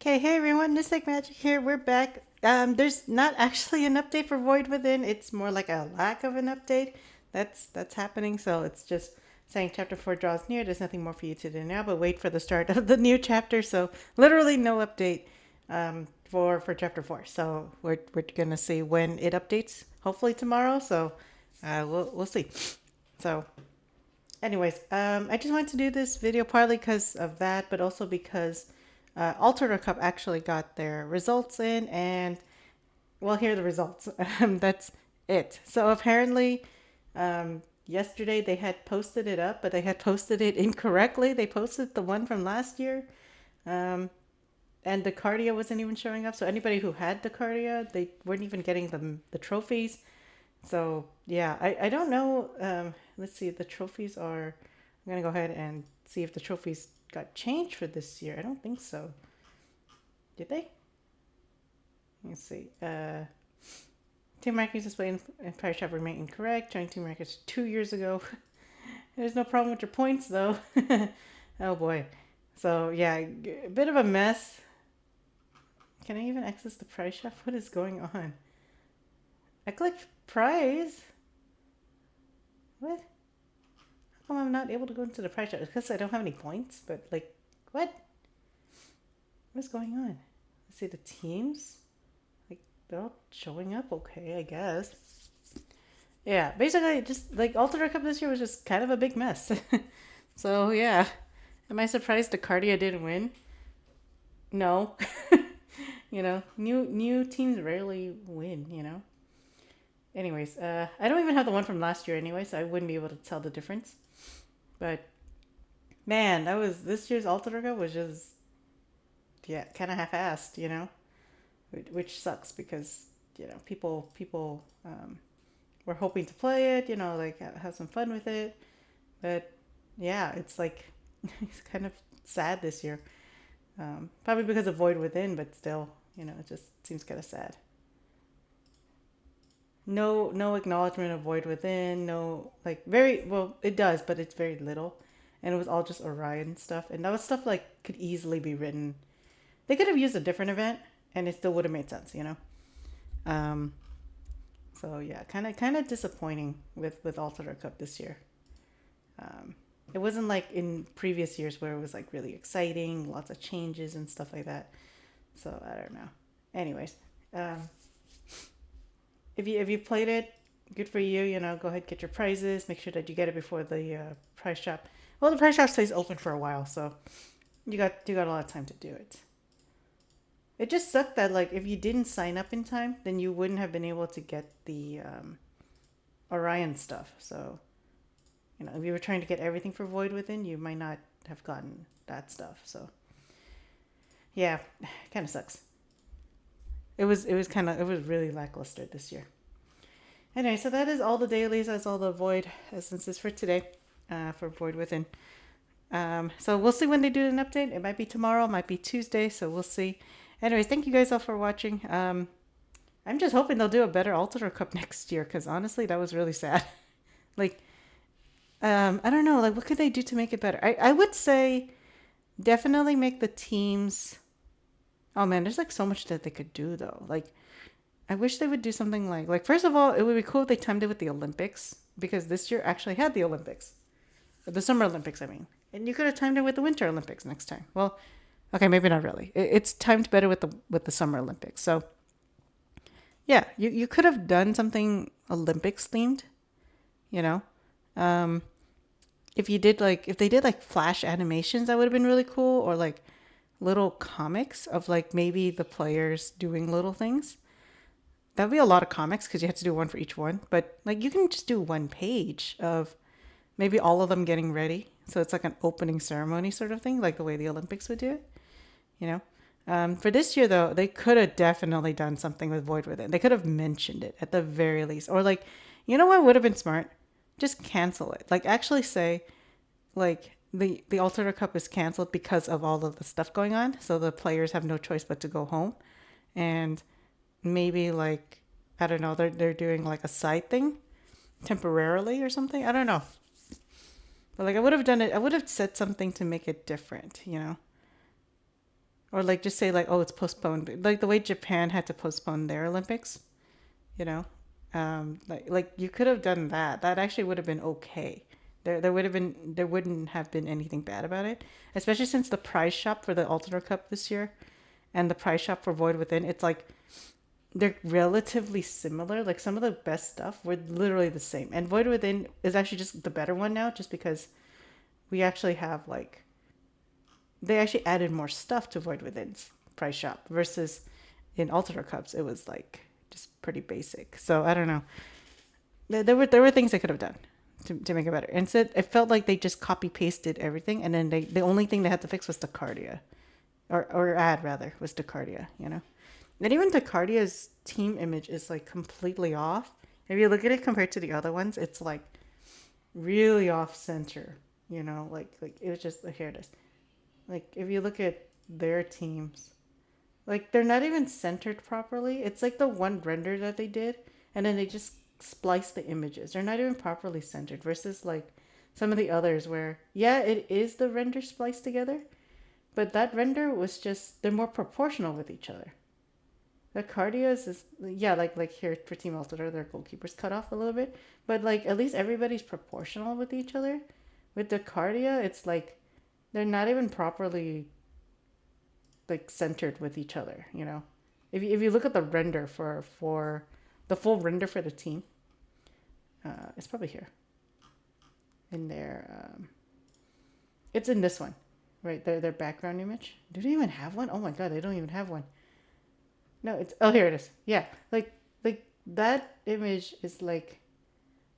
Okay, hey everyone, Mystic Magic here. We're back. There's not actually an update for Void Within. It's more like a lack of an update. That's happening. So it's just saying chapter 4 draws near. There's nothing more for you to do now, but wait for the start of the new chapter. So literally no update for chapter 4. So we're gonna see when it updates. Hopefully tomorrow. So we'll see. So anyways, I just wanted to do this video partly because of that, but also because Altador Cup actually got their results in, and well, here are the results. That's it. So apparently, yesterday they had posted it up, but they had posted it incorrectly. They posted the one from last year, um, and the Cardia wasn't even showing up. So anybody who had the Cardia, they weren't even getting the trophies. So yeah, I don't know. Let's see. The trophies are. I'm gonna go ahead and see if the trophies got changed for this year. I don't think so. Did they? Let's see. Team rankings displayed in Prior Shop remain incorrect. Joining team rankings 2 years ago. There's no problem with your points though. Oh boy. So yeah, a bit of a mess. Can I even access the prize shop? What is going on? I clicked prize. What? How come I'm not able to go into the prize shop? It's because I don't have any points. But like, what? What's going on? Let's see the teams. Like they're all showing up okay, I guess. Yeah, basically just like Altador Cup this year was just kind of a big mess. So yeah. Am I surprised the Cardia didn't win? No. New teams rarely win, you know? Anyways, I don't even have the one from last year anyway, so I wouldn't be able to tell the difference. But man, that was this year's Altador Cup was just yeah, kind of half-assed, which sucks because people were hoping to play it, like have some fun with it, but yeah, it's like it's kind of sad this year. Probably because of Void Within, but still, it just seems kind of sad. No acknowledgement of Void Within, no like very well it does, but it's very little, and it was all just Orion stuff, and that was stuff like could easily be written. They could have used a different event, and it still would have made sense. Um, so yeah, kind of disappointing with Altador Cup this year. Um, it wasn't like in previous years where it was like really exciting, lots of changes and stuff like that. So I don't know. Anyways, um, if you played it, good for you. Go ahead, get your prizes. Make sure that you get it before the prize shop. Well, the prize shop stays open for a while, so you got a lot of time to do it. It just sucked that like if you didn't sign up in time, then you wouldn't have been able to get the Orion stuff. So if you were trying to get everything for Void Within, you might not have gotten that stuff. So yeah, kind of sucks. It was really lackluster this year. Anyway, so that is all the dailies. That's all the Void essences for today, for Void Within. So we'll see when they do an update. It might be tomorrow, might be Tuesday. So we'll see. Anyways, thank you guys all for watching. I'm just hoping they'll do a better Altador Cup next year because honestly, that was really sad. Like, I don't know. Like, what could they do to make it better? I would say definitely make the teams. Oh man, there's like so much that they could do though. Like, I wish they would do something like first of all, it would be cool if they timed it with the Olympics because this year actually had the Olympics, the Summer Olympics. I mean, and you could have timed it with the Winter Olympics next time. Well, okay, maybe not really. It's timed better with the Summer Olympics. So yeah, you could have done something Olympics themed. You know, um, if they did like flash animations, that would have been really cool, or like little comics of like maybe the players doing little things. That'd be a lot of comics because you have to do one for each one. But like you can just do one page of maybe all of them getting ready. So it's like an opening ceremony sort of thing, like the way the Olympics would do it. You know, for this year though, they could have definitely done something with Void with it. They could have mentioned it at the very least, or like, what would have been smart? Just cancel it. Like actually say, like the Alternate Cup is canceled because of all of the stuff going on, so the players have no choice but to go home, and maybe like I don't know, they're doing like a side thing temporarily or something. I don't know. But like I would have done it. I would have said something to make it different, or like just say like, oh, it's postponed, like the way Japan had to postpone their Olympics, you know. Like you could have done that. That actually would have been okay. There wouldn't have been anything bad about it, especially since the prize shop for the Altador Cup this year and the prize shop for Void Within, it's like they're relatively similar. Like some of the best stuff were literally the same, and Void Within is actually just the better one now, just because we actually have like they actually added more stuff to Void Within's price shop versus in Altador Cups it was like just pretty basic. So I don't know. There were things they could have done to make it better. Instead, it felt like they just copy pasted everything, and then the only thing they had to fix was Descardia, or add rather was Descardia. You know, and even Descardia's team image is like completely off. If you look at it compared to the other ones, it's like really off center. You know, like it was just here it is. Like if you look at their teams, like they're not even centered properly. It's like the one render that they did, and then they just splice the images. They're not even properly centered versus like some of the others where yeah, it is the render spliced together, but that render was just they're more proportional with each other. The Cardias is yeah, like here for Team Altador, their goalkeepers cut off a little bit, but like at least everybody's proportional with each other. With the Cardia, it's like they're not even properly like centered with each other. You know, if you look at the render for the full render for the team, it's probably here in there. It's in this one, right? Their background image. Do they even have one? Oh my god, they don't even have one. No, it's oh here it is. Yeah, like that image is like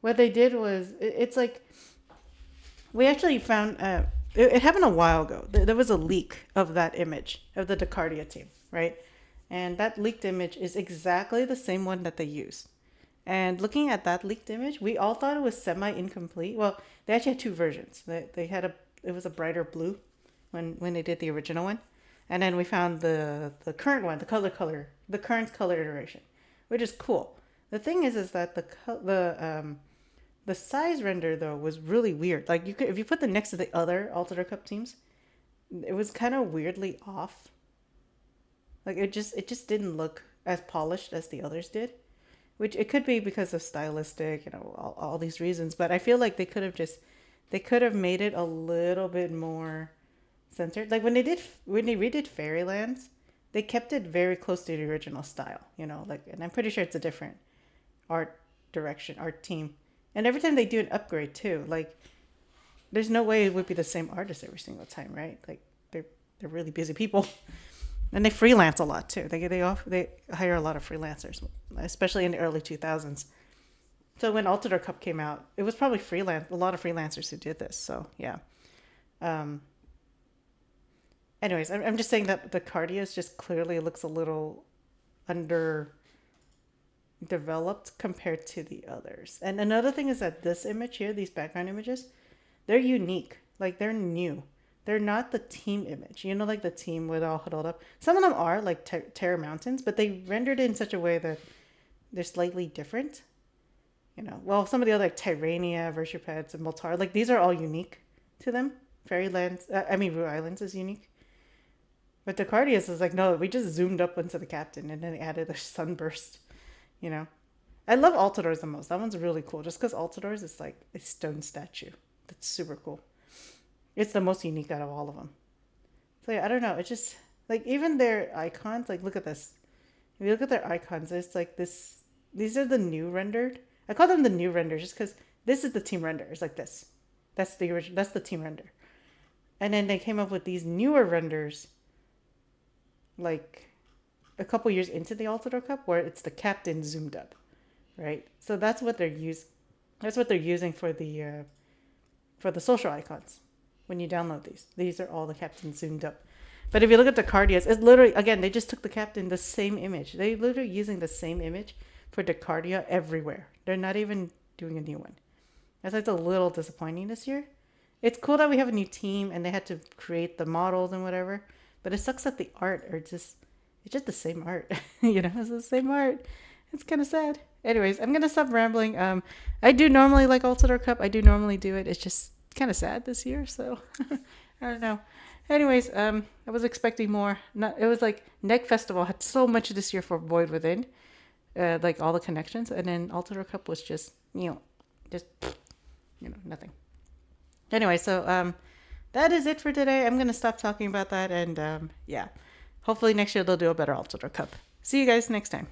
what they did was it's like we actually found it happened a while ago. There was a leak of that image of the Descardia team, right? And that leaked image is exactly the same one that they use. And looking at that leaked image, we all thought it was semi-incomplete. Well, they actually had two versions. They had it was a brighter blue when they did the original one, and then we found the current one, the current color iteration, which is cool. The thing is that the size render though was really weird. Like you could if you put them next to the other Altador Cup teams, it was kind of weirdly off. Like it just didn't look as polished as the others did, which it could be because of stylistic, all these reasons. But I feel like they could have made it a little bit more centered. Like when they redid Fairylands, they kept it very close to the original style. Like, and I'm pretty sure it's a different art direction, art team. And every time they do an upgrade too, like there's no way it would be the same artist every single time, right? Like they're really busy people. And they freelance a lot too. They hire a lot of freelancers, especially in the early 2000s. So when Altador Cup came out, it was probably a lot of freelancers who did this. So yeah. Anyways, I'm just saying that the Cardias just clearly looks a little underdeveloped compared to the others. And another thing is that this image here, these background images, they're unique. Like they're new. They're not the team image, like the team with all huddled up. Some of them are like Terror Mountains, but they rendered it in such a way that they're slightly different. Well, some of the other like Tyrania, Neopets, and Moltar, like these are all unique to them. Fairylands, Rue Islands is unique. But Descardias is like, no, we just zoomed up into the captain and then they added a sunburst, I love Altador's the most. That one's really cool just because Altador's is like a stone statue. That's super cool. It's the most unique out of all of them. So yeah, I don't know. It's just like even their icons. Like look at this. If you look at their icons, it's like this. These are the new rendered. I call them the new renders just because this is the team render. It's like this. That's the original. That's the team render. And then they came up with these newer renders, like a couple years into the Altador Cup, where it's the captain zoomed up, right? So that's what they're using for the social icons. When you download these are all the captains zoomed up. But if you look at the Cardias, it's literally, again, they just took the captain, the same image. They're literally using the same image for Descardia everywhere. They're not even doing a new one. That's like a little disappointing this year. It's cool that we have a new team and they had to create the models and whatever. But it sucks that the art it's just the same art. It's the same art. It's kind of sad. Anyways, I'm going to stop rambling. I do normally like Altador Cup. I do normally do it. It's just kind of sad this year, so I don't know. Anyways, I was expecting more. Not, it was like Neck Festival had so much this year for Void Within, like all the connections, and then Altador Cup was just just nothing. Anyway, so that is it for today. I'm gonna stop talking about that, and yeah, hopefully next year they'll do a better Altador Cup. See you guys next time.